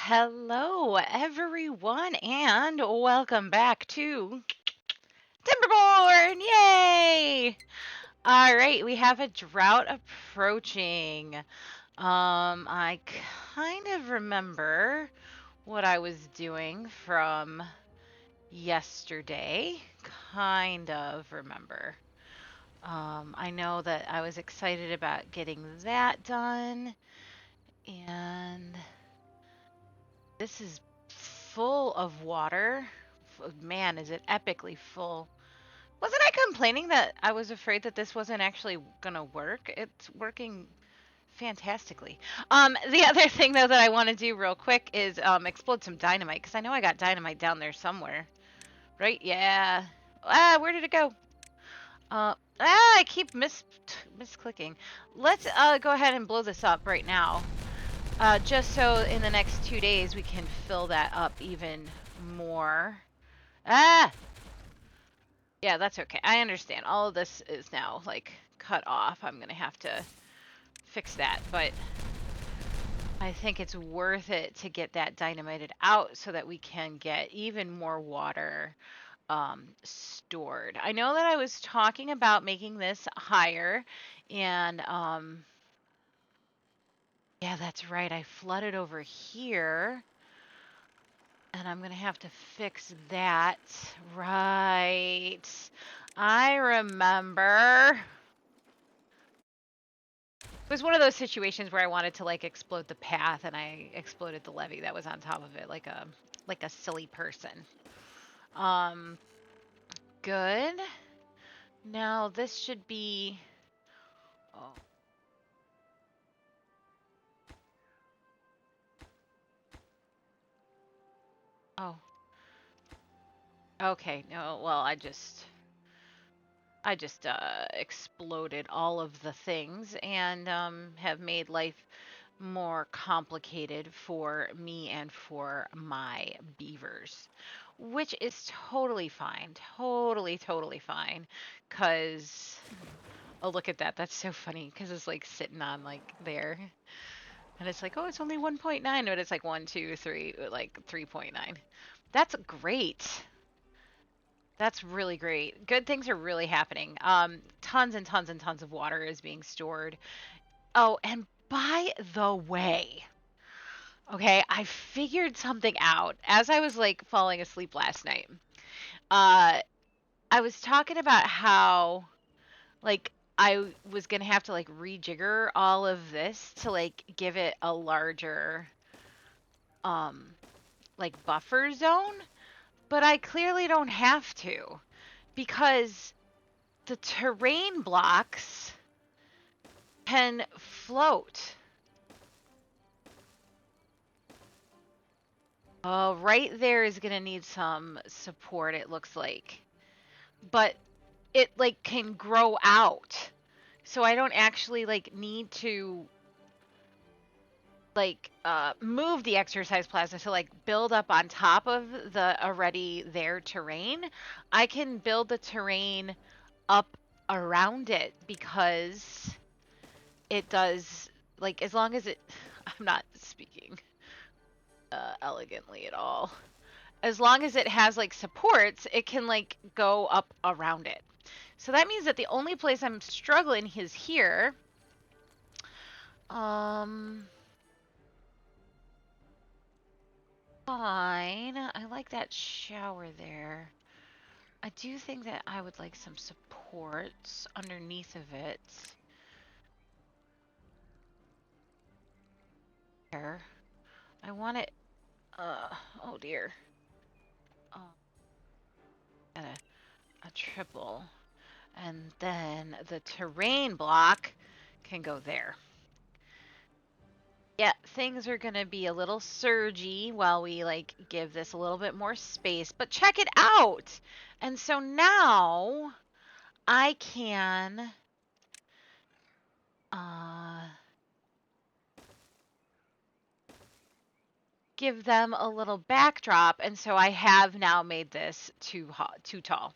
Hello, everyone, and welcome back to Timberborn! Yay! All right, we have a drought approaching. I kind of remember what I was doing from yesterday. Kind of remember. I know that I was excited about getting that done, and this is full of water. Man, is it epically full. Wasn't I complaining that I was afraid that this wasn't actually gonna work? It's working fantastically. The other thing though that I want to do real quick is explode some dynamite because I know I got dynamite down there somewhere. Right? Yeah. Ah, where did it go? I keep misclicking. Let's go ahead and blow this up right now. Just so in the next 2 days we can fill that up even more. Ah! Yeah, that's okay. I understand. All of this is now, like, cut off. I'm gonna have to fix that, but I think it's worth it to get that dynamited out so that we can get even more water stored. I know that I was talking about making this higher, and yeah, that's right. I flooded over here. And I'm going to have to fix that. Right. I remember. It was one of those situations where I wanted to like explode the path and I exploded the levee that was on top of it like a silly person. Um Good. Now this should be oh. Oh. Okay. No, well, I just exploded all of the things and have made life more complicated for me and for my beavers, which is totally fine. Totally fine. Because, oh, look at that. That's so funny because it's like sitting on like there. And it's like, oh, it's only 1.9, but it's like 1, 2, 3, like 3.9. That's great. That's really great. Good things are really happening. Tons and tons and tons of water is being stored. Oh, and by the way, okay, I figured something out as I was like falling asleep last night. Uh, I was talking about how like I was gonna have to like rejigger all of this to like give it a larger um like buffer zone, but I clearly don't have to because the terrain blocks can float. Right there is gonna need some support, it looks like. But it like can grow out. So I don't actually like need to like move the exercise plaza to like build up on top of the already there terrain. I can build the terrain up around it because it does like as long as it I'm not speaking elegantly at all. As long as it has like supports, it can like go up around it. So that means that the only place I'm struggling is here. Um, Fine. I like that shower there. I do think that I would like some supports underneath of it. There. I want it, oh dear. Oh, and a triple. And then the terrain block can go there. Yeah, things are gonna be a little surgy while we like give this a little bit more space, but check it out. And so now I can uh give them a little backdrop, and so I have now made this too tall.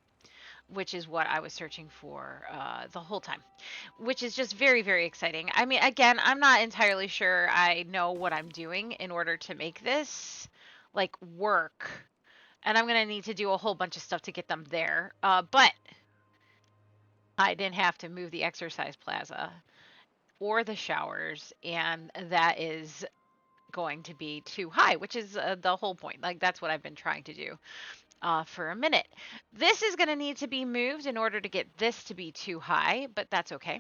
which is what I was searching for the whole time, which is just very, very exciting. I mean, again, I'm not entirely sure I know what I'm doing in order to make this like work. And I'm going to need to do a whole bunch of stuff to get them there. But I didn't have to move the exercise plaza or the showers, and that is going to be too high, which is the whole point. Like, that's what I've been trying to do for a minute. This is going to need to be moved in order to get this to be too high, but that's okay.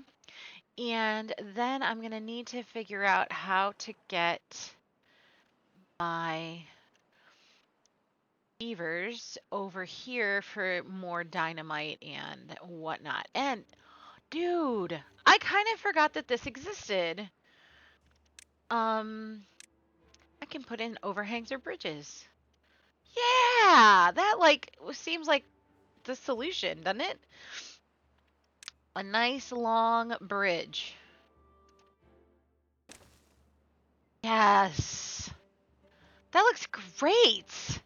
And then I'm going to need to figure out how to get my beavers over here for more dynamite and whatnot. And dude, I kind of forgot that this existed. I can put in overhangs or bridges. Yeah, that like seems like the solution, doesn't it? A nice long bridge. Yes. That looks great.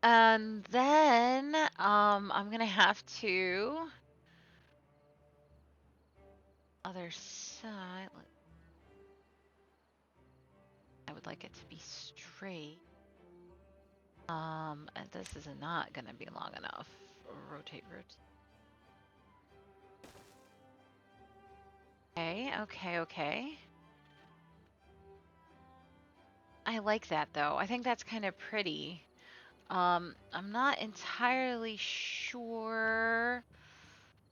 And then I'm gonna have to other side. I would like it to be straight. And this is not gonna be long enough. Rotate, rotate. Okay, okay, okay. I like that though. I think that's kind of pretty. I'm not entirely sure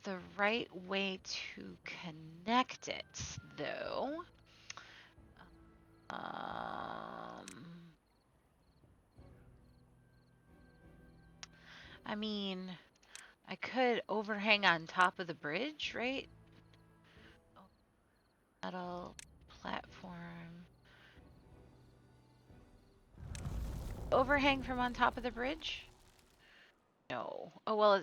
the right way to connect it though. Um, I mean, I could overhang on top of the bridge, right? Metal platform. Overhang from on top of the bridge? No. Oh, well,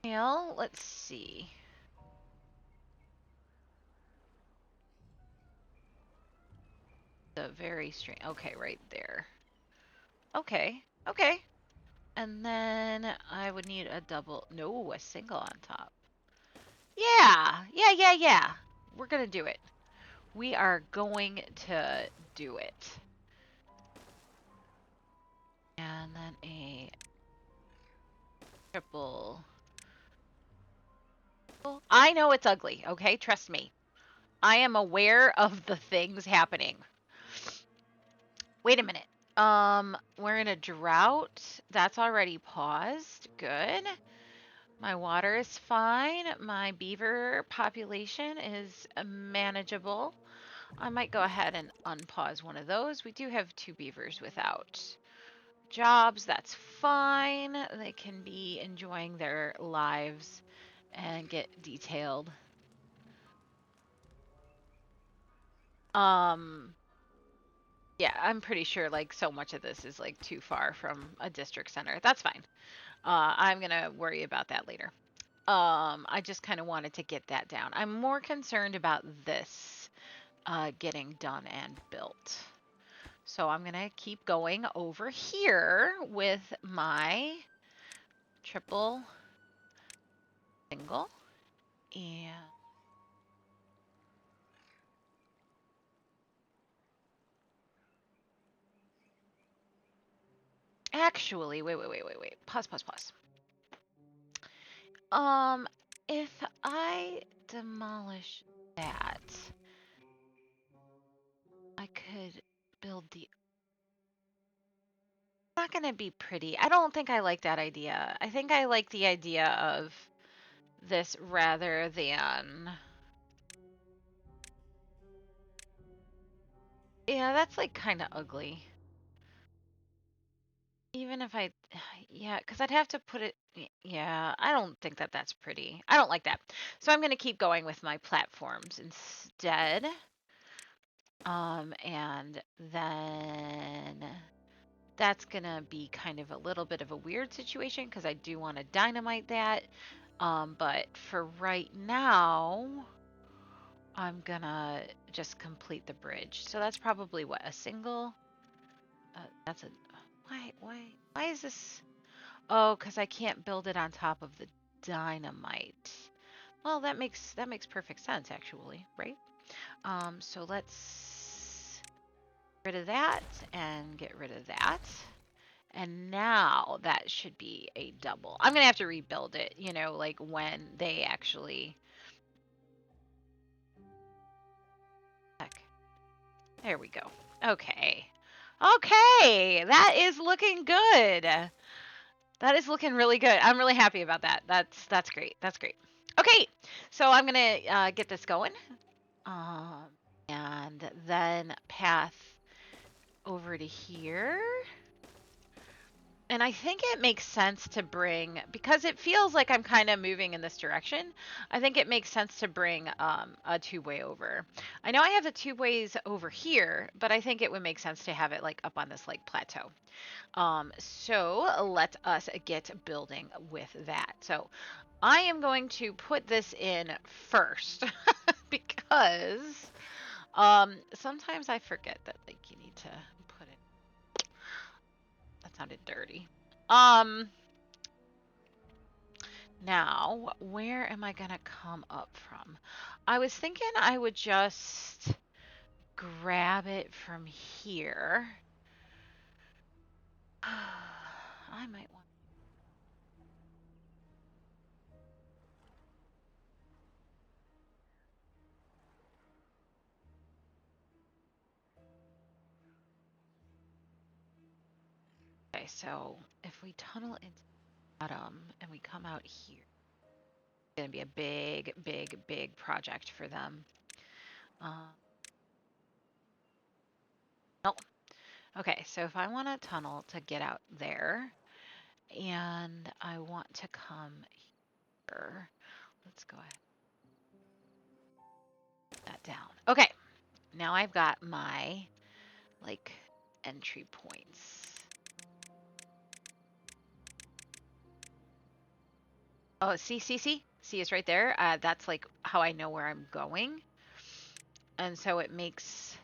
Well, let's see. The very strange. Okay, right there. Okay. Okay. And then I would need a double. No, a single on top. Yeah. Yeah, yeah, yeah. We're going to do it. We are going to do it. And then a triple. I know it's ugly, okay? Trust me. I am aware of the things happening. Wait a minute. We're in a drought. That's already paused. Good. My water is fine. My beaver population is manageable. I might go ahead and unpause one of those. We do have 2 beavers without jobs. That's fine. They can be enjoying their lives and get detailed. Um, yeah, I'm pretty sure like so much of this is like too far from a district center. That's fine. I'm gonna worry about that later. I just kind of wanted to get that down. I'm more concerned about this getting done and built. So I'm gonna keep going over here with my triple single and actually, wait. Pause. Um, if I demolish that, I could build the. Not gonna be pretty. I don't think I like that idea. I think I like the idea of this rather than. Yeah, that's like kind of ugly. Even if I, yeah, because I'd have to put it, yeah, I don't think that that's pretty. I don't like that. So I'm going to keep going with my platforms instead. And then that's going to be kind of a little bit of a weird situation because I do want to dynamite that. But for right now, I'm gonna just complete the bridge. So that's probably what, a single? That's a, why is this? Oh, because I can't build it on top of the dynamite. Well, that makes perfect sense actually, right? So let's get rid of that and get rid of that. And now that should be a double. I'm gonna have to rebuild it, like when they actually. Heck, there we go. Okay. Okay, that is looking good. That is looking really good. I'm really happy about that. That's great. That's great. Okay, so I'm gonna get this going, um, and then path over to here. And I think it makes sense to bring, because it feels like I'm kind of moving in this direction. I think it makes sense to bring a tubeway over. I know I have the tubeways over here, but I think it would make sense to have it like up on this like plateau. So let us get building with that. So I am going to put this in first because sometimes I forget that like you need to put it. That sounded dirty. Um, Now, where am I gonna come up from? I was thinking I would just grab it from here. I might want. Okay, so if we tunnel into the bottom and we come out here, it's gonna be a big, big, big project for them. Uh, no. Okay, so if I want a tunnel to get out there, and I want to come here, let's go ahead and put that down. Okay, now I've got my like entry points. Oh, see, it's right there. That's like how I know where I'm going, and so it makes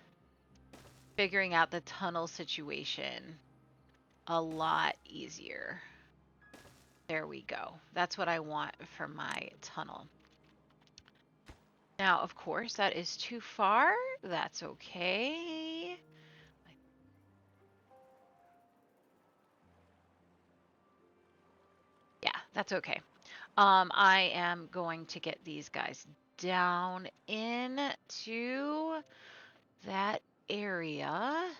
figuring out the tunnel situation a lot easier. There we go. That's what I want for my tunnel. Now, of course, that is too far. That's okay. Yeah, that's okay. I am going to get these guys down into that area.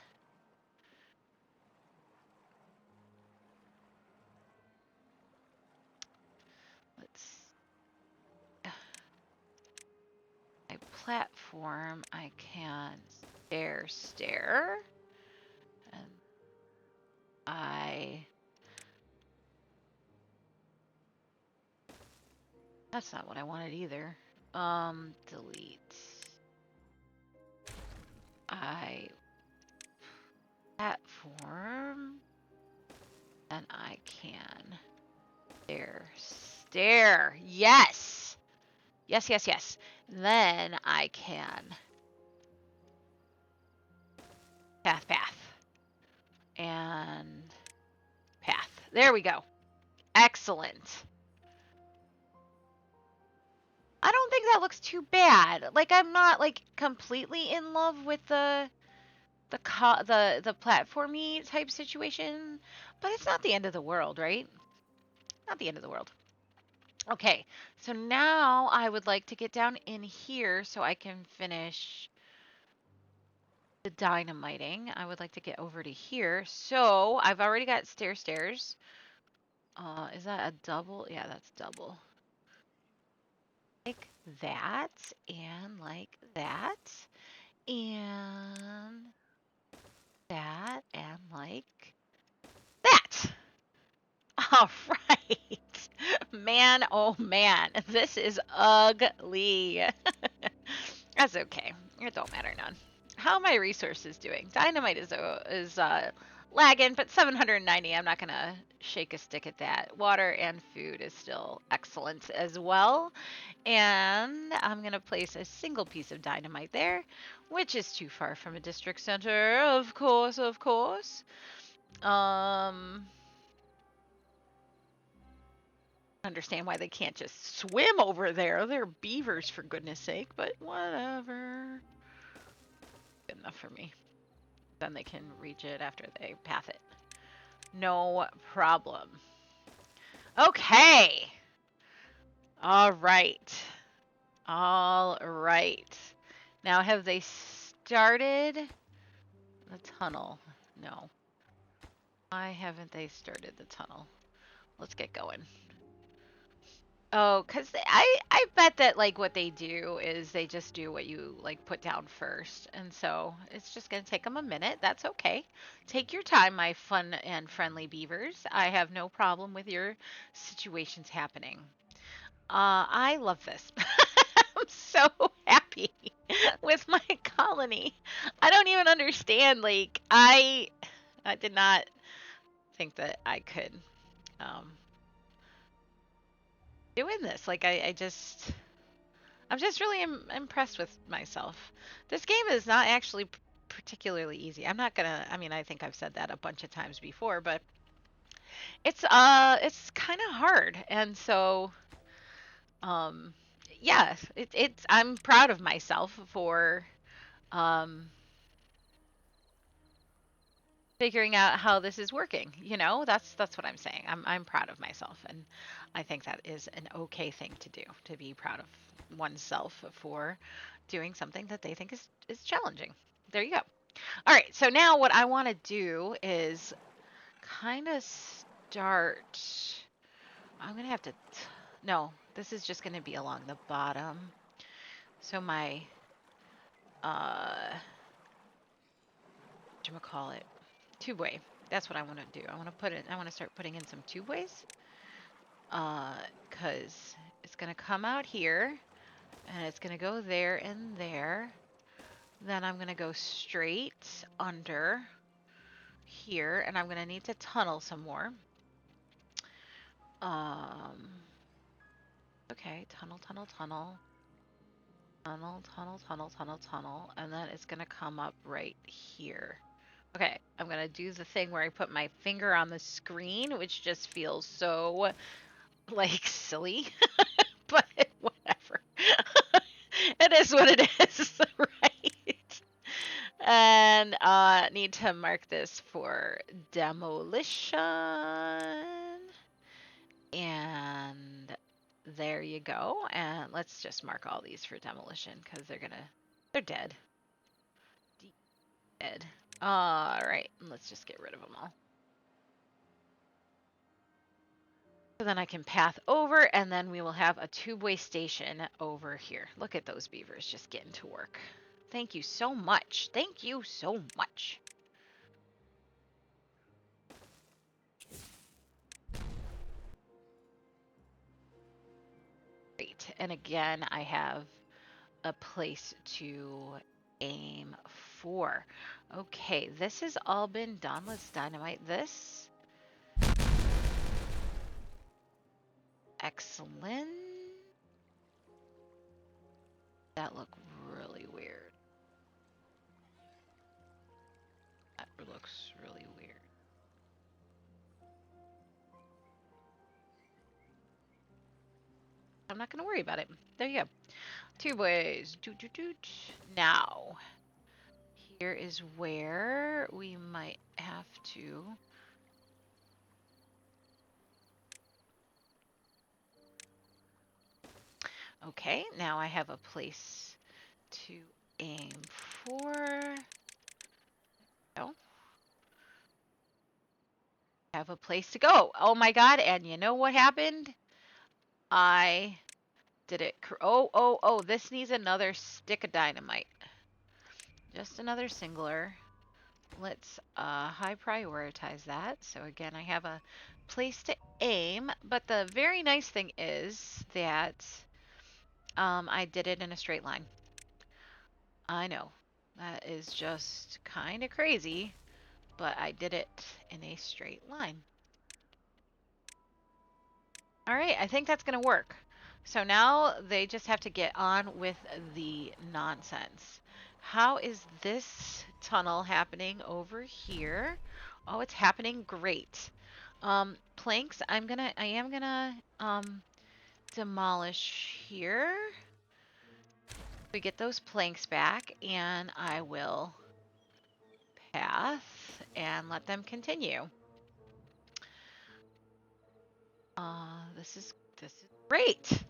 Let's my platform. I can stair, and I. That's not what I wanted either. Delete. I platform, and I can stair. Yes. Yes. Then I can path, and path. There we go. Excellent. I don't think that looks too bad. Like I'm not like completely in love with the platformy type situation, but it's not the end of the world, right? Not the end of the world. Okay, so now I would like to get down in here so I can finish the dynamiting. I would like to get over to here. So I've already got stairs. Is that a double? Yeah, that's double. Like that, and like that, and that, and like that. All right. Man, oh man, this is ugly. That's okay. It don't matter none. How are my resources doing? Dynamite is lagging, but 790. I'm not gonna shake a stick at that. Water and food is still excellent as well. And I'm going to place a single piece of dynamite there, which is too far from a district center, of course, of course. Understand why they can't just swim over there. They're beavers, for goodness sake, but whatever. Good enough for me. Then they can reach it after they path it. No problem. Okay. All right. All right. Now, have they started the tunnel? No. Why haven't they started the tunnel? Let's get going. Oh, because I bet that, like, what they do is they just do what you, like, put down first. And so it's just going to take them a minute. That's okay. Take your time, my fun and friendly beavers. I have no problem with your situations happening. I love this. I'm so happy with my colony. I don't even understand. Like, I did not think that I could um, doing this. Like, I'm just really impressed with myself. This game is not actually particularly easy. I'm not gonna. I mean, I think I've said that a bunch of times before, but it's kind of hard, and so um, yeah, it's. I'm proud of myself for um figuring out how this is working. You know, that's what I'm saying. I'm proud of myself, and I think that is an okay thing to do, to be proud of oneself for doing something that they think is challenging. There you go. All right, so now what I want to do is kind of start. I'm gonna have to. No, this is just gonna be along the bottom. So my whatchamacallit, tubeway. That's what I want to do. I want to put it. I want to start putting in some tubeways. Cause it's gonna come out here, and it's gonna go there and there. Then I'm gonna go straight under here, and I'm gonna need to tunnel some more. Um, okay, tunnel, tunnel, tunnel, tunnel, tunnel, tunnel, tunnel, tunnel, and then it's gonna come up right here. Okay, I'm gonna do the thing where I put my finger on the screen, which just feels so, like, silly, but whatever. It is what it is, right? And need to mark this for demolition. And there you go. And let's just mark all these for demolition because they're dead. Dead. All right, let's just get rid of them all. So then I can path over, and then we will have a tubeway station over here. Look at those beavers just getting to work. Thank you so much. Thank you so much. Great. And again, I have a place to aim for. Okay, this has all been done. Let's dynamite this. Excellent. That looked really weird. That looks really weird. I'm not going to worry about it. There you go. Two ways. Doot, doot, doot. Now, here is where we might have to. Okay, now I have a place to aim for. Oh, have a place to go. Oh my god, and you know what happened? I did it. Oh, this needs another stick of dynamite. Just another singler. Let's high prioritize that. So again, I have a place to aim, but the very nice thing is that I did it in a straight line. I know, that is just kind of crazy, but I did it in a straight line. All right, I think that's going to work. So now they just have to get on with the nonsense. How is this tunnel happening over here? Oh, it's happening great. Planks, I am gonna demolish here. We get those planks back, and I will path and let them continue. This is great.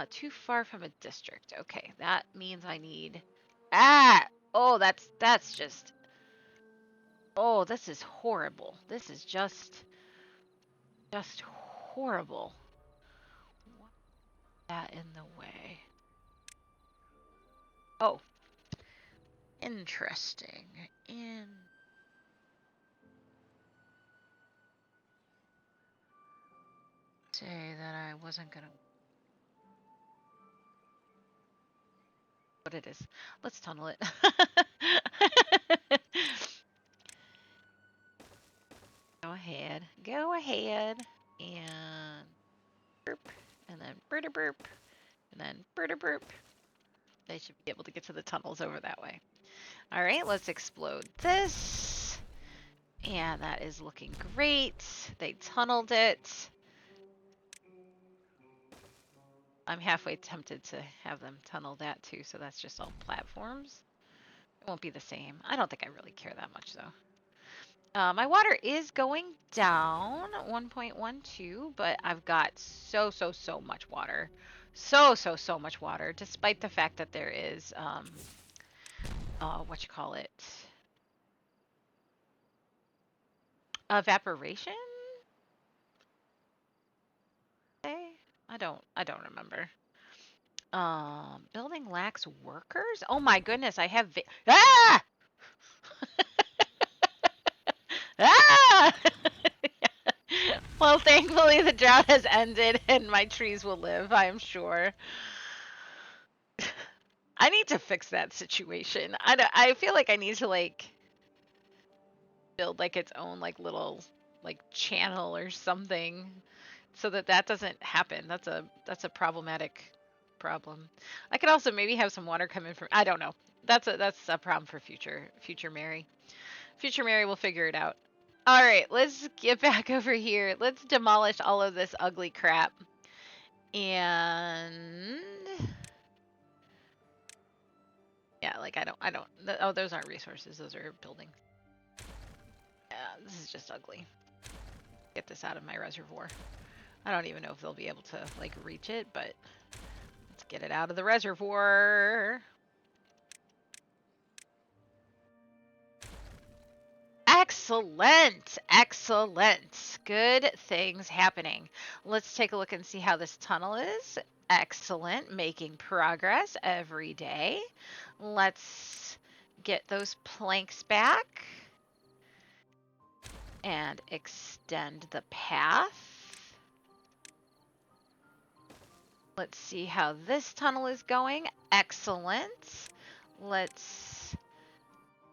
Too far from a district. Okay, that means I need. Ah! Oh, that's just. Oh, this is horrible. This is just horrible. What's that in the way? Oh, interesting. In say that I wasn't gonna. What it is? Let's tunnel it. Go ahead, and burp, and then burp, burp, and then burp, burp. They should be able to get to the tunnels over that way. All right, let's explode this. And that is looking great. They tunneled it. I'm halfway tempted to have them tunnel that too, so that's just all platforms. It won't be the same. I don't think I really care that much though. My water is going down 1.12, but I've got so much water. So much water, despite the fact that there is, what you call it? Evaporation? I don't remember. Building lacks workers? Oh my goodness, I have ah! Ah! Well, thankfully the drought has ended and my trees will live, I'm sure. I need to fix that situation. I feel like I need to like build like its own like little like channel or something so that that doesn't happen. That's a problematic problem. I could also maybe have some water come in from I don't know. That's a problem for future Mary. Future Mary will figure it out. All right, let's get back over here. Let's demolish all of this ugly crap. And yeah, like I don't oh, those aren't resources. Those are buildings. Yeah, this is just ugly. Get this out of my reservoir. I don't even know if they'll be able to like reach it, but let's get it out of the reservoir. Excellent. Excellent. Good things happening. Let's take a look and see how this tunnel is. Excellent. Making progress every day. Let's get those planks back and extend the path. Let's see how this tunnel is going. Excellent. Let's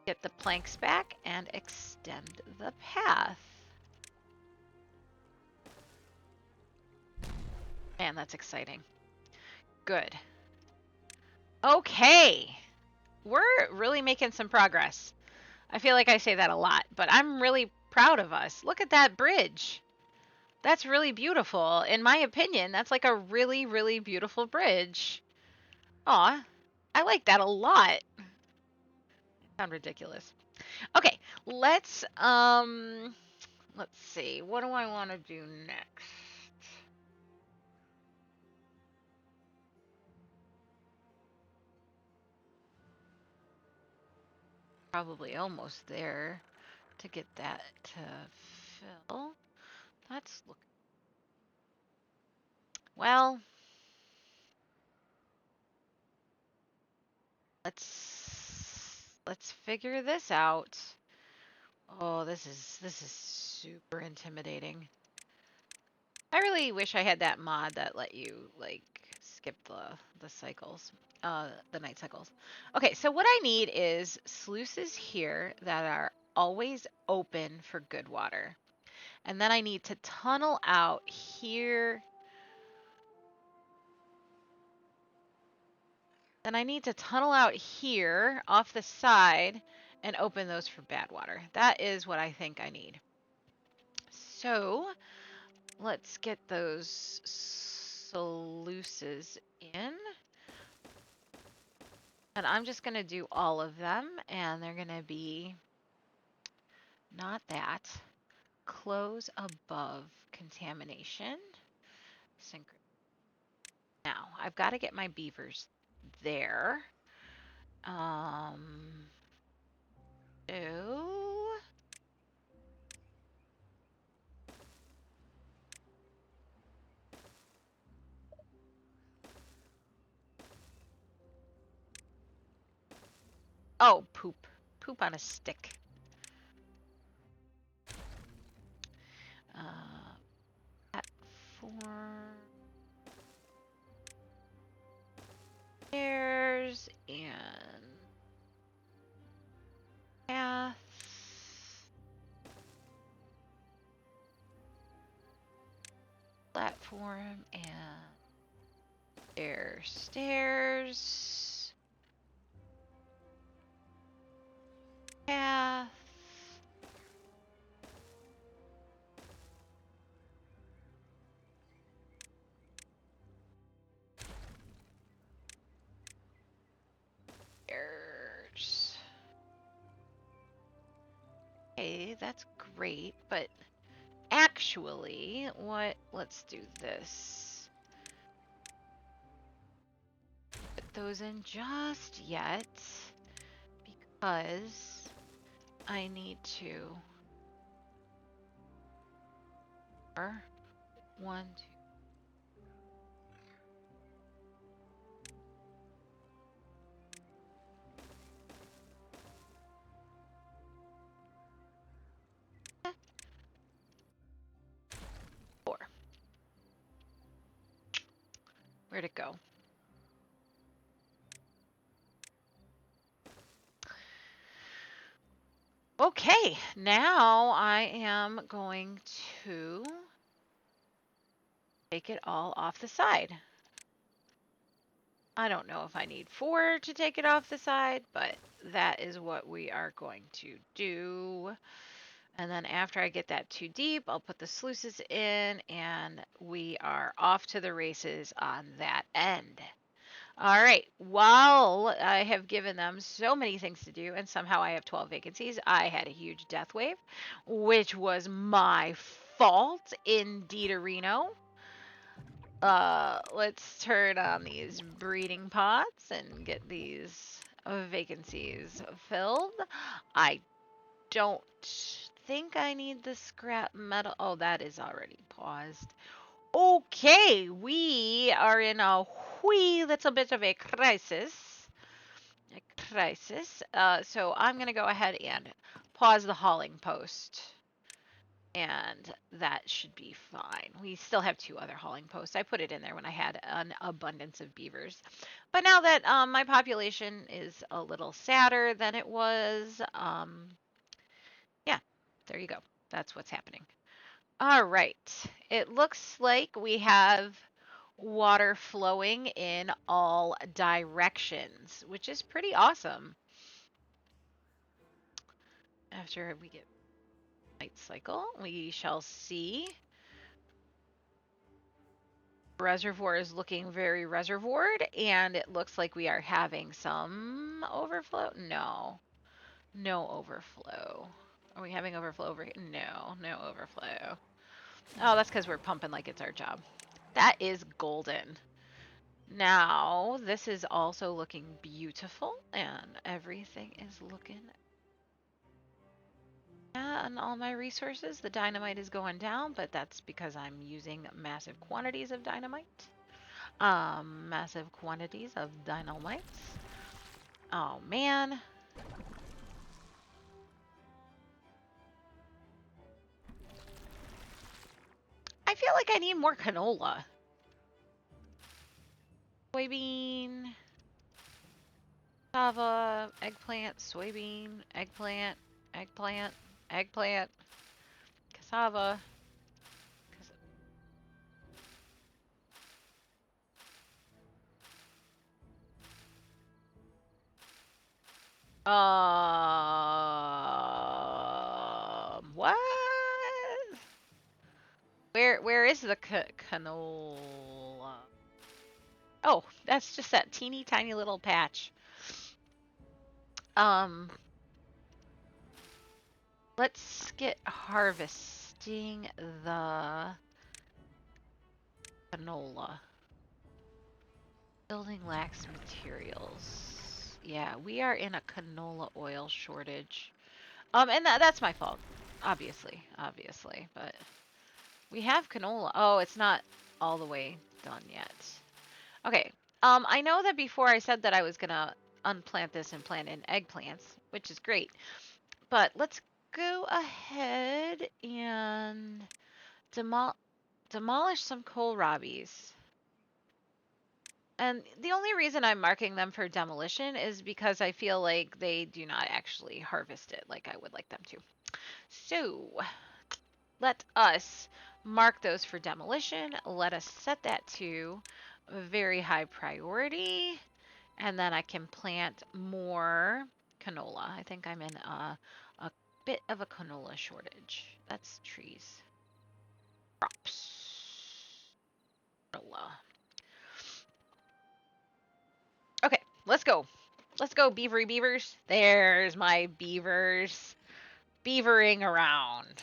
get the planks back and extend the path. Man, that's exciting. Good. Okay. We're really making some progress. I feel like I say that a lot, but I'm really proud of us. Look at that bridge. That's really beautiful. In my opinion, that's like a really beautiful bridge. Aw, I like that a lot. Sound ridiculous. Okay, let's see. What do I want to do next? Probably almost there to get that to fill. That's look. Well, let's figure this out. Oh, this is super intimidating. I really wish I had that mod that let you like skip the cycles, the night cycles. Okay, so what I need is sluices here that are always open for good water. And then I need to tunnel out here Then I need to tunnel out here off the side and open those for bad water. That is what I think I need. So let's get those sluices in. And I'm just going to do all of them, and they're going to be not that. Close above contamination. Now, I've got to get my beavers there. So oh, poop. Poop on a stick. Platform. Stairs and paths. Platform and stairs. Path. Stairs. Okay, that's great, but actually, let's do this. Put those in just yet, because I need to. 1, 2. 4. Where'd it go? Okay, now I am going to take it all off the side. I don't know if I need 4 to take it off the side, but that is what we are going to do. And then after I get that too deep, I'll put the sluices in, and we are off to the races on that end. All right, while I have given them so many things to do, and somehow I have 12 vacancies, I had a huge death wave, which was my fault, indeed-a-reno. Let's turn on these breeding pots and get these vacancies filled. I don't think I need the scrap metal. Oh, that is already paused. Okay, we are in a wee little bit of a crisis. So I'm going to go ahead and pause the hauling post. And that should be fine. We still have 2 other hauling posts. I put it in there when I had an abundance of beavers. But now that my population is a little sadder than it was, yeah, there you go. That's what's happening. All right. It looks like we have water flowing in all directions, which is pretty awesome. After we get night cycle, we shall see. Reservoir is looking very reservoired, and it looks like we are having some overflow. No overflow. Are we having overflow over here? No overflow. Oh, that's because we're pumping like it's our job. That is golden. Now, this is also looking beautiful, and everything is looking. Yeah, and all my resources, the dynamite is going down, but that's because I'm using massive quantities of dynamite. Massive quantities of dynamites. Oh, man. I feel like I need more canola. Soybean, cassava, eggplant, soybean, eggplant, cassava. Cass- What? Where is the canola? Oh, that's just that teeny tiny little patch. Um, let's get harvesting the canola. Building lacks materials. Yeah, we are in a canola oil shortage. And that's my fault, obviously, but we have canola. Oh, it's not all the way done yet. Okay. I know that before I said that I was gonna unplant this and plant in eggplants, which is great. But let's go ahead and demolish some kohlrabis. And the only reason I'm marking them for demolition is because I feel like they do not actually harvest it like I would like them to. So let us mark those for demolition. Let us set that to a very high priority. And then I can plant more canola. I think I'm in a bit of a canola shortage. That's trees. Crops. Canola. Okay, let's go. Let's go, beavery beavers. There's my beavers beavering around.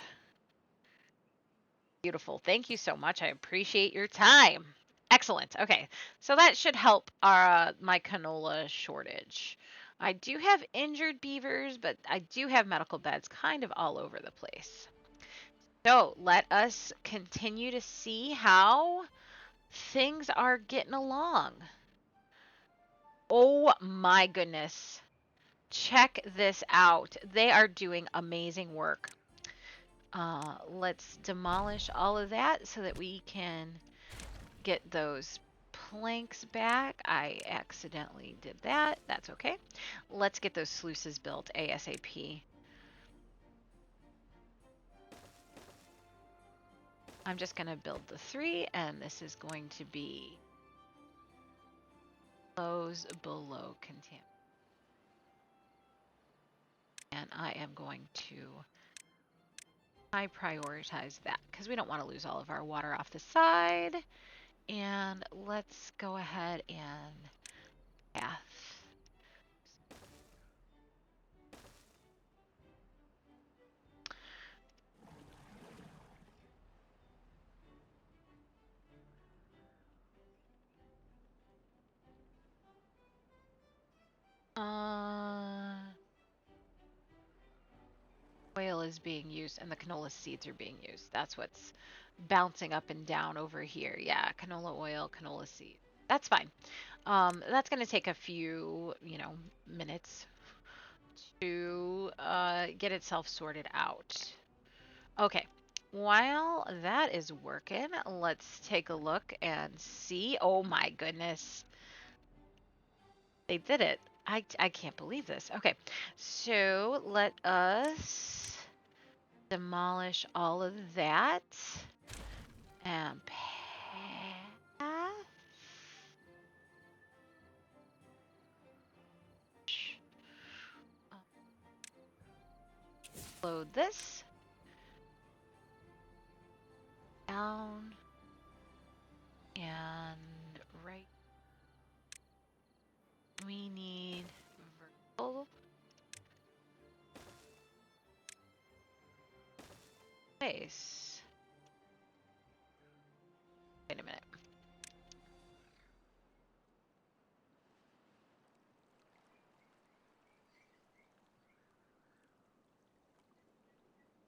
Beautiful. Thank you so much. I appreciate your time. Excellent. Okay, so that should help my canola shortage. I do have injured beavers, but I do have medical beds kind of all over the place. So let us continue to see how things are getting along. Oh my goodness. Check this out. They are doing amazing work. Let's demolish all of that so that we can get those planks back. I accidentally did that. That's okay. Let's get those sluices built ASAP. I'm just going to build the 3, and this is going to be flows below contamination. And I am going to high prioritize that because we don't want to lose all of our water off the side. And let's go ahead and path. Oil is being used and the canola seeds are being used. That's what's bouncing up and down over here. Yeah, canola oil, canola seed. That's fine. That's going to take a few, minutes to get itself sorted out. Okay. While that is working, let's take a look and see. Oh my goodness. They did it. I can't believe this. Okay. So let us demolish all of that and path. Load this down and right. We need vertical space. Wait a minute.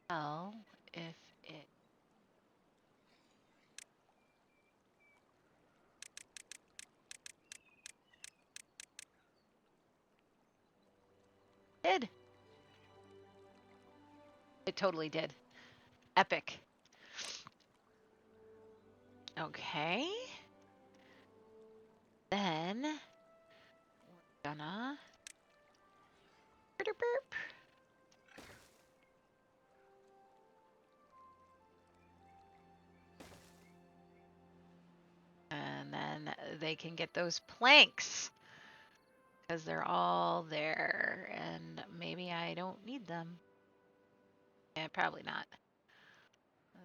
Well, if it did. It totally did. Epic. Okay. Then we're gonna burp. And then they can get those planks. because they're all there and maybe I don't need them. Yeah, probably not.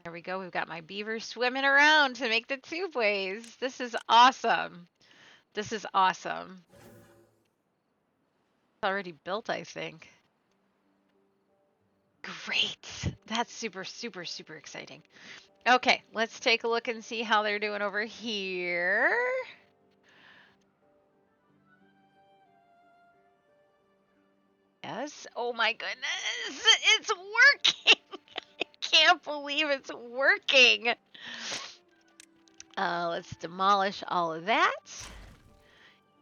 There we go. We've got my beavers swimming around to make the tubeways. This is awesome. This is awesome. It's already built, I think. Great. That's super, super, super exciting. Okay, let's take a look and see how they're doing over here. Yes. Oh my goodness. It's working. I can't believe it's working. Let's demolish all of that.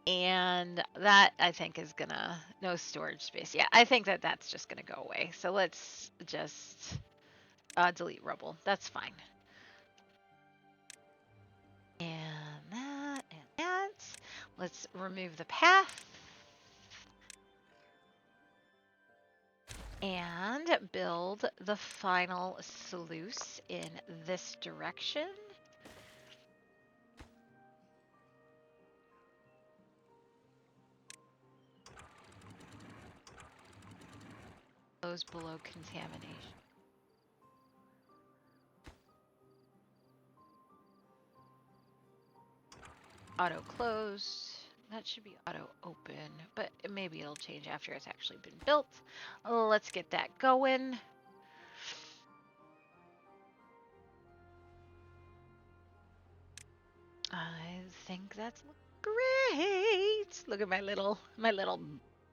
And that, I think, is gonna, no storage space. Yeah, I think that that's just gonna go away. So let's just delete rubble. That's fine. And that, and that. Let's remove the path. And build the final sluice in this direction. Close below contamination. Auto close. That should be auto open, but maybe it'll change after it's actually been built. Let's get that going. I think that's great. Look at my little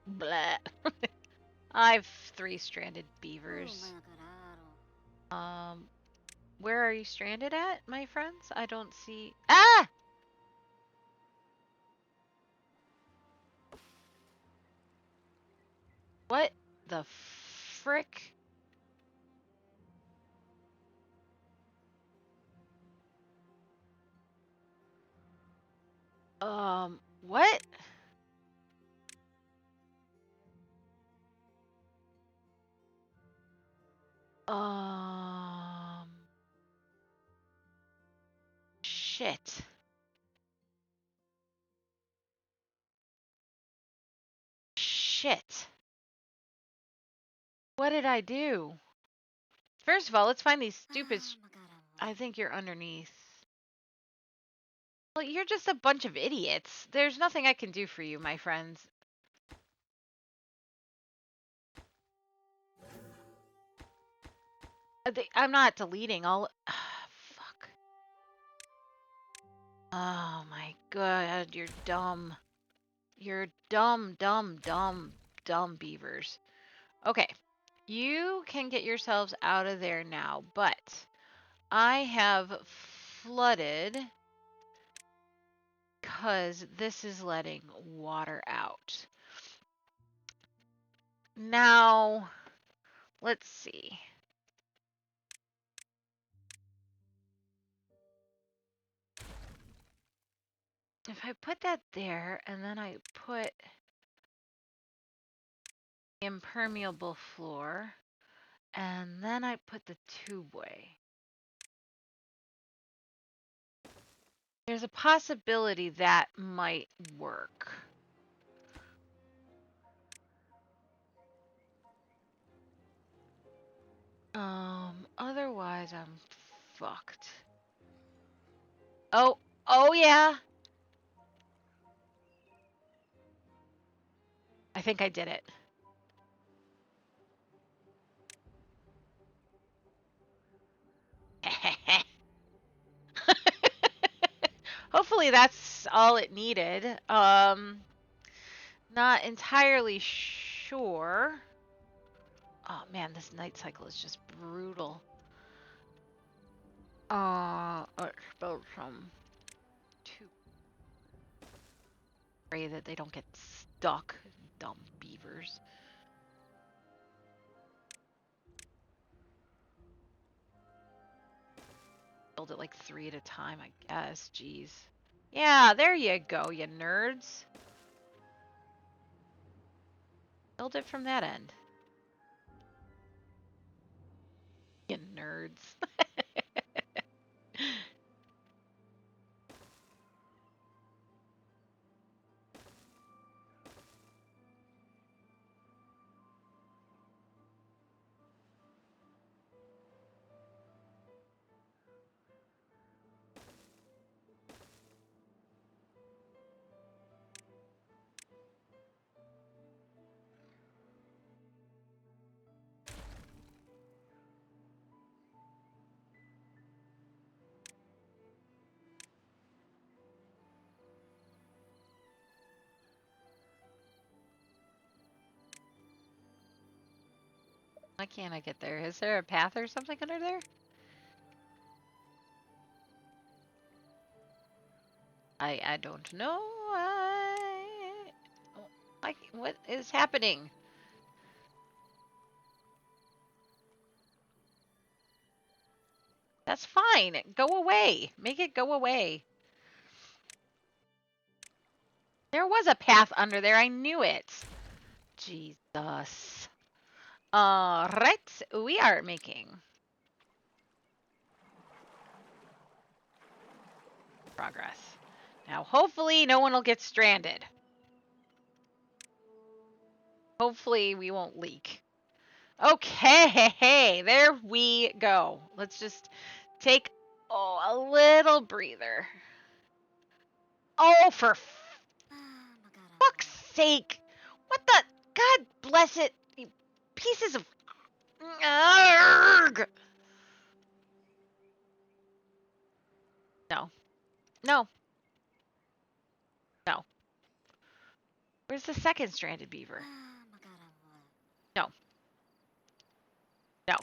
blah. I've 3 stranded beavers. Where are you stranded at, my friends? I don't see. Ah! What the frick? What? Shit. Shit. What did I do? First of all, let's find these stupid. I think you're underneath. Well, you're just a bunch of idiots. There's nothing I can do for you, my friends. I'm not deleting all. Fuck. Oh my god, you're dumb. You're dumb, dumb, dumb, dumb beavers. Okay, you can get yourselves out of there now, but I have flooded because this is letting water out. Now, let's see. If I put that there and then I put impermeable floor and then I put the tubeway. There's a possibility that might work. Otherwise I'm fucked. Oh yeah. I think I did it. Hopefully that's all it needed. Not entirely sure. Oh man, this night cycle is just brutal. Let's build some tube. Pray that they don't get stuck, dumb beavers. Build it like 3 at a time, I guess. Jeez. Yeah, there you go, you nerds. Build it from that end. You nerds. Why can't I get there? Is there a path or something under there? I don't know. What is happening? That's fine. Go away. Make it go away. There was a path under there. I knew it. Jesus. Right. We are making progress. Now, hopefully no one will get stranded. Hopefully we won't leak. Okay, there we go. Let's just take a little breather. Oh, for fuck's sake. What the? God bless it. You pieces of... Arrgh. No. No. No. Where's the second stranded beaver? No. No.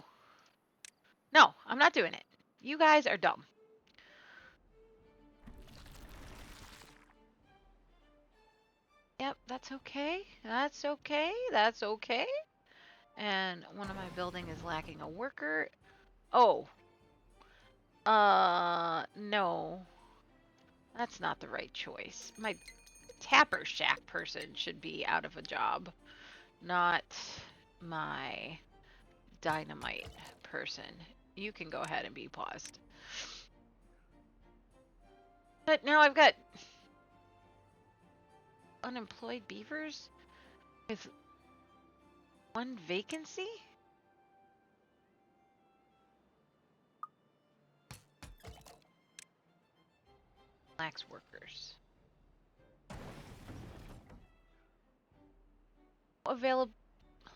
No, I'm not doing it. You guys are dumb. Yep, that's okay. That's okay. That's okay. And one of my building is lacking a worker. Oh. No. That's not the right choice. My tapper shack person should be out of a job, not my dynamite person. You can go ahead and be paused. But now I've got unemployed beavers with one vacancy? Lacks workers. Available. Oh,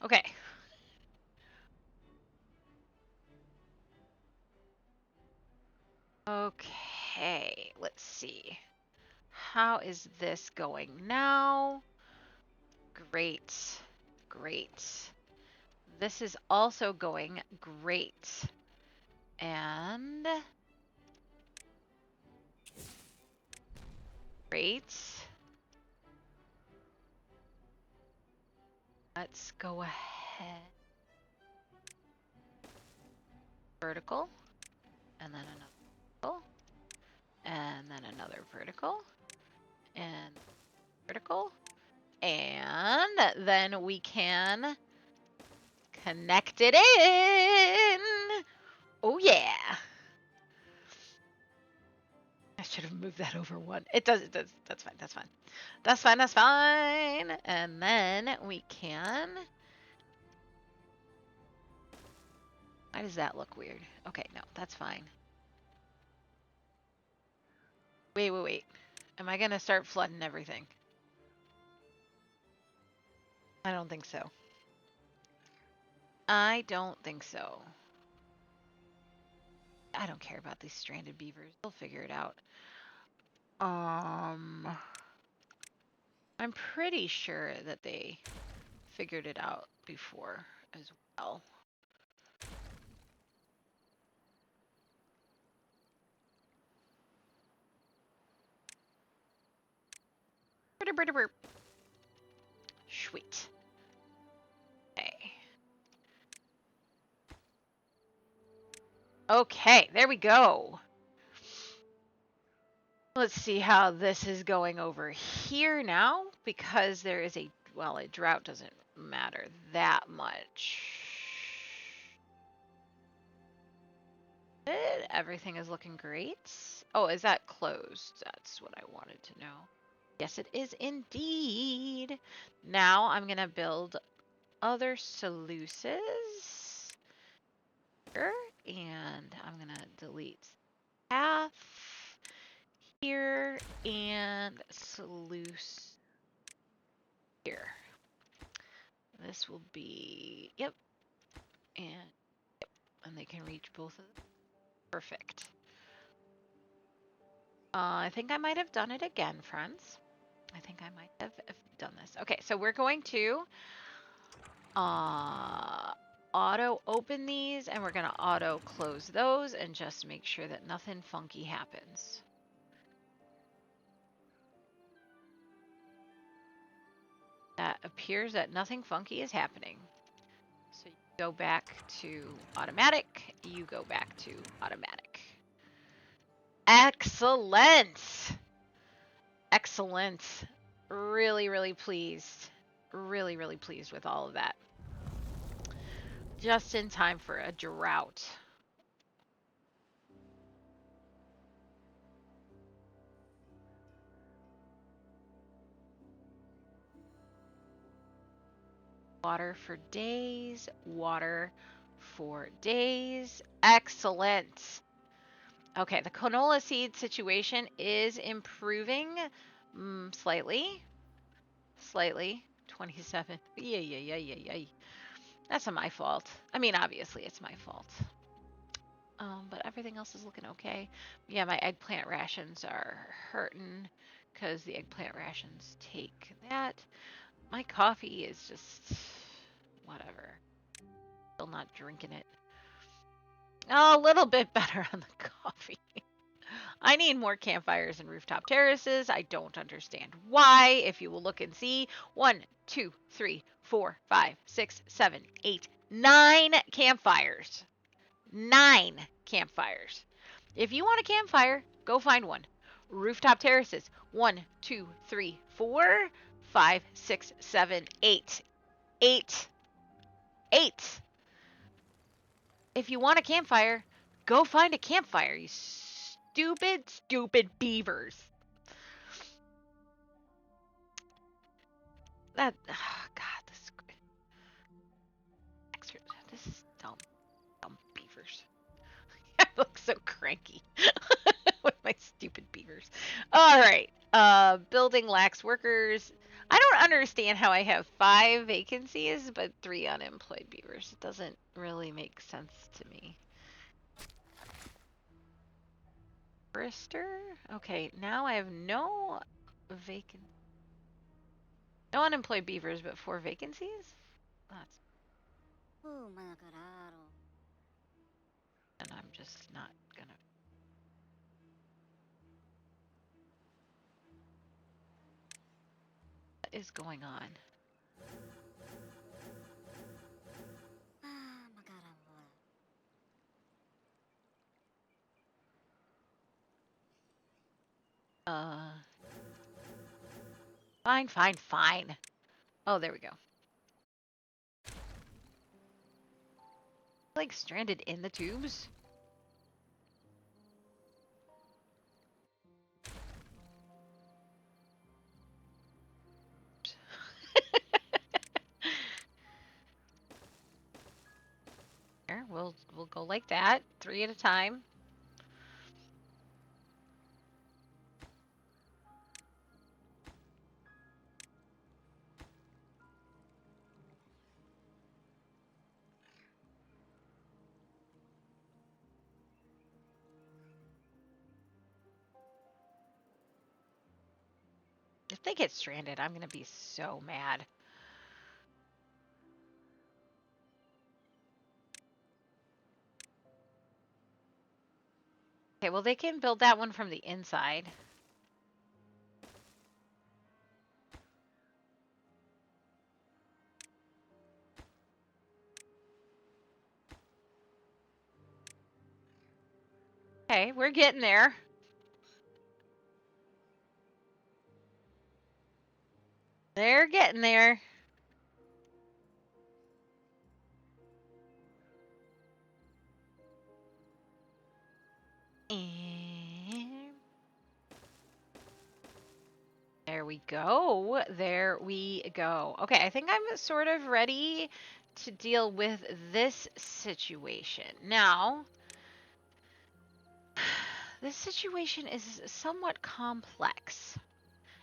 Okay. Okay, let's see. How is this going now? Great. Great. This is also going great. And great. Let's go ahead. Vertical. And then another vertical. And then another vertical. And vertical. And then we can connect it in. Oh yeah. I should have moved that over one. It does. That's fine. That's fine. That's fine. That's fine. And then we can. Why does that look weird? Okay, no, that's fine. Wait. Am I gonna start flooding everything? I don't think so. I don't think so. I don't care about these stranded beavers. They'll figure it out. I'm pretty sure that they figured it out before as well. Sweet. Okay. Okay, there we go. Let's see how this is going over here now, because there is a drought doesn't matter that much. Everything is looking great. Oh, is that closed? That's what I wanted to know. Yes, it is indeed. Now I'm going to build other sluices here, and I'm going to delete path here and sluice here. This will be, yep, and they can reach both of them. Perfect. I think I might have done it again, friends. I think I might have done this. Okay, so we're going to auto open these, and we're going to auto close those and just make sure that nothing funky happens. That appears that nothing funky is happening. So you go back to automatic, you go back to automatic. Excellent! Excellent. Really, really pleased. Really, really pleased with all of that. Just in time for a drought. Water for days. Water for days. Excellent. Okay, the canola seed situation is improving slightly. Slightly. 27. Yeah. That's not my fault. I mean, obviously, it's my fault. But everything else is looking okay. Yeah, my eggplant rations are hurting because the eggplant rations take that. My coffee is just whatever. Still not drinking it. Oh, a little bit better on the coffee. I need more campfires and rooftop terraces. I don't understand why. If you will look and see, 1, 2, 3, 4, 5, 6, 7, 8, 9 campfires. 9 campfires. If you want a campfire, go find one. Rooftop terraces. 1, 2, 3, 4, 5, 6, 7, 8. 8. 8. If you want a campfire, go find a campfire, you stupid, stupid beavers. That, oh God, this is dumb, dumb beavers. I look so cranky with my stupid beavers. All right, building lacks workers. I don't understand how I have 5 vacancies but 3 unemployed beavers. It doesn't really make sense to me. Forester? Okay, now I have no vacant, no unemployed beavers, but 4 vacancies? That's, and I'm just not gonna. What is going on? Uh, fine. Oh, there we go. Like stranded in the tubes? Here, we'll go like that, 3 at a time. If they get stranded, I'm gonna be so mad. Okay, well they can build that one from the inside. Okay, we're getting there. They're getting there. And there we go. There we go. Okay, I think I'm sort of ready to deal with this situation. Now, this situation is somewhat complex.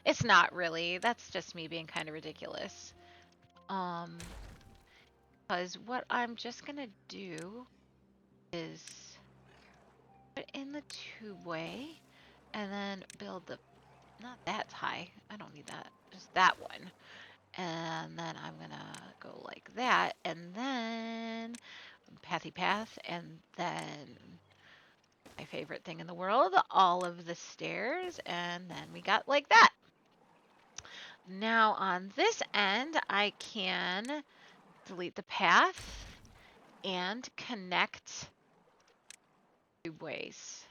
It's not really. That's just me being kind of ridiculous. Because what I'm just gonna do is put in the tubeway, and then build the, not that high. I don't need that. Just that one. And then I'm gonna go like that, and then pathy path, and then my favorite thing in the world, all of the stairs, and then we got like that. Now on this end, I can delete the path and connect tubeways.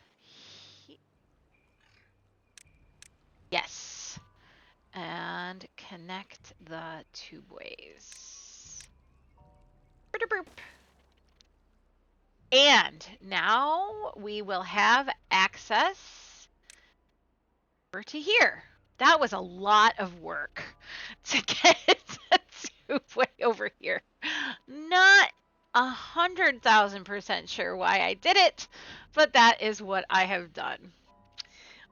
Yes. And connect the tubeways. And now we will have access over to here. That was a lot of work to get the tubeway over here. Not 100,000% sure why I did it, but that is what I have done.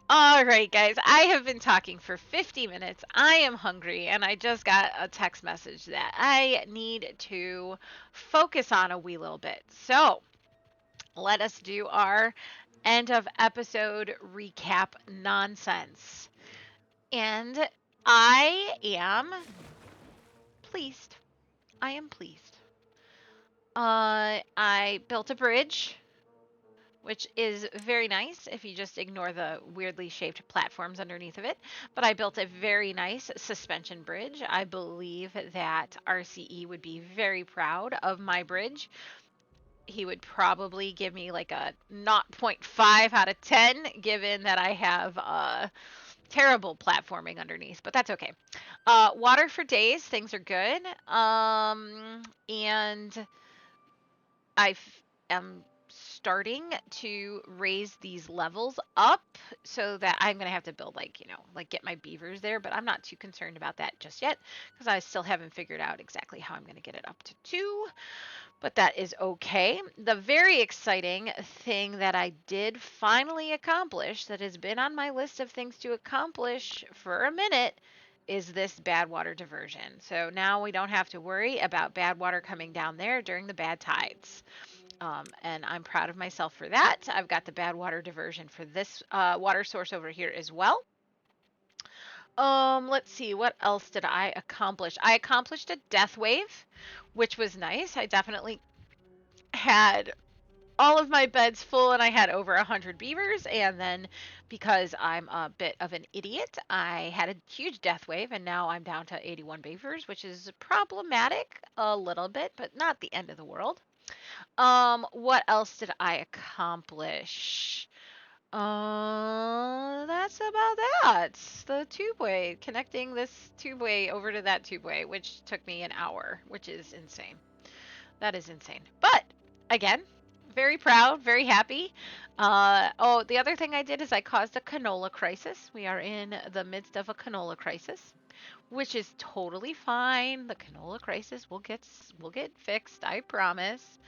All right, guys, I have been talking for 50 minutes. I am hungry, and I just got a text message that I need to focus on a wee little bit. So let us do our end of episode recap nonsense. And I am pleased. I am pleased. I built a bridge, which is very nice if you just ignore the weirdly shaped platforms underneath of it. But I built a very nice suspension bridge. I believe that RCE would be very proud of my bridge. He would probably give me like a 0.5 out of 10, given that I have terrible platforming underneath, but that's okay. Water for days, things are good. And I am starting to raise these levels up so that I'm going to have to build like get my beavers there, but I'm not too concerned about that just yet because I still haven't figured out exactly how I'm going to get it up to 2. But that is okay. The very exciting thing that I did finally accomplish that has been on my list of things to accomplish for a minute is this bad water diversion. So now we don't have to worry about bad water coming down there during the bad tides. And I'm proud of myself for that. I've got the bad water diversion for this water source over here as well. Let's see, what else did I accomplish? I accomplished a death wave, which was nice. I definitely had all of my beds full and I had over 100 beavers, and then because I'm a bit of an idiot, I had a huge death wave and now I'm down to 81 beavers, which is problematic a little bit, but not the end of the world. What else did I accomplish? That's about that. The tubeway, connecting this tubeway over to that tubeway, which took me an hour, which is insane. That is insane. But again, very proud, very happy. Oh, the other thing I did is I caused a canola crisis. We are in the midst of a canola crisis, which is totally fine. The canola crisis will get fixed, I promise.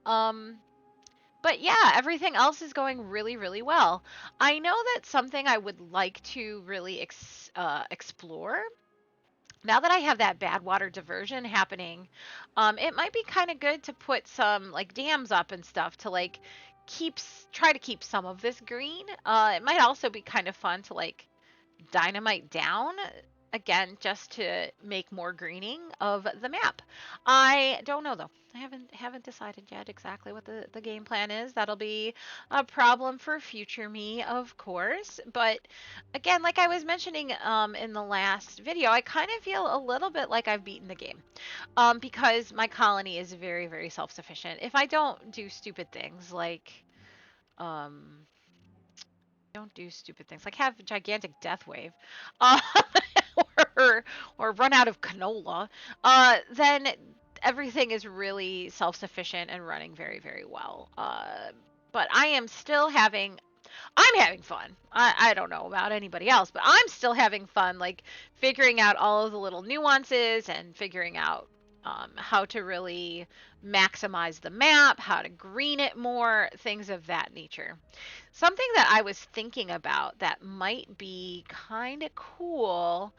Um, but yeah, everything else is going really, really well. I know that something I would like to really explore now that I have that bad water diversion happening, it might be kind of good to put some like dams up and stuff to like try to keep some of this green. It might also be kind of fun to like dynamite down again just to make more greening of the map. I don't know though. I haven't decided yet exactly what the game plan is. That'll be a problem for future me, of course. But again, like I was mentioning in the last video, I kind of feel a little bit like I've beaten the game. Because my colony is very, very self-sufficient. If I don't do stupid things like um don't do stupid things like have a gigantic death wave, uh, or run out of canola, then everything is really self-sufficient and running very, very well. But I'm having fun. I don't know about anybody else, but I'm still having fun, like figuring out all of the little nuances and figuring out how to really maximize the map, how to green it more, things of that nature. Something that I was thinking about that might be kind of cool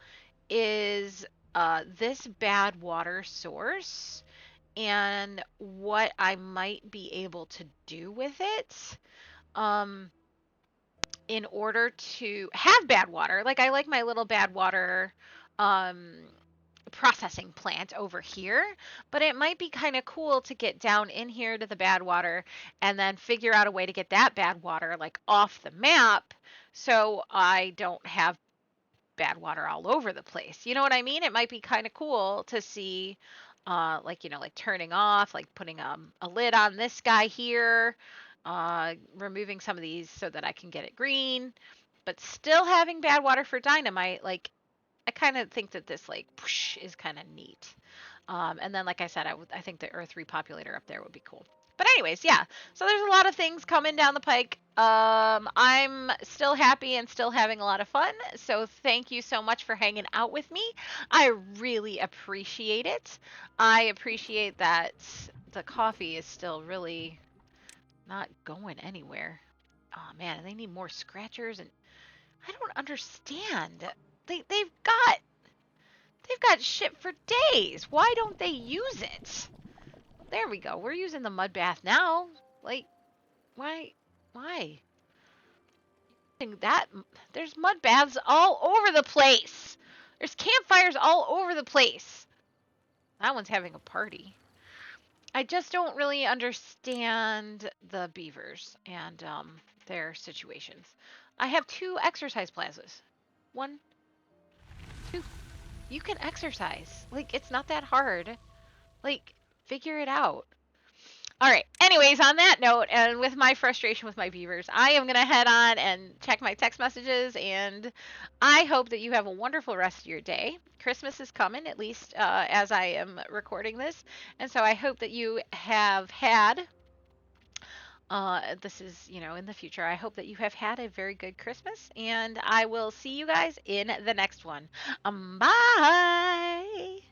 is this bad water source and what I might be able to do with it. Um, in order to have bad water, like I like my little bad water um, processing plant over here, but it might be kind of cool to get down in here to the bad water and then figure out a way to get that bad water like off the map so I don't have bad water all over the place. You know what I mean? It might be kind of cool to see, like, like turning off, like putting a lid on this guy here, removing some of these so that I can get it green, but still having bad water for dynamite. Like, I kind of think that this, like, whoosh, is kind of neat. And then, like I said, I think the Earth repopulator up there would be cool. But anyways, yeah. So there's a lot of things coming down the pike. I'm still happy and still having a lot of fun. So thank you so much for hanging out with me. I really appreciate it. I appreciate that the coffee is still really not going anywhere. Oh man, they need more scratchers, and I don't understand. They've got shit for days. Why don't they use it? There we go. We're using the mud bath now. Like, why? Why? That there's mud baths all over the place. There's campfires all over the place. That one's having a party. I just don't really understand the beavers and their situations. I have 2 exercise plazas. 1, 2. You can exercise. Like, it's not that hard. Like, figure it out. All right. Anyways, on that note, and with my frustration with my beavers, I am going to head on and check my text messages, and I hope that you have a wonderful rest of your day. Christmas is coming, at least as I am recording this, and so I hope that you have had, this is, in the future, I hope that you have had a very good Christmas, and I will see you guys in the next one. Bye!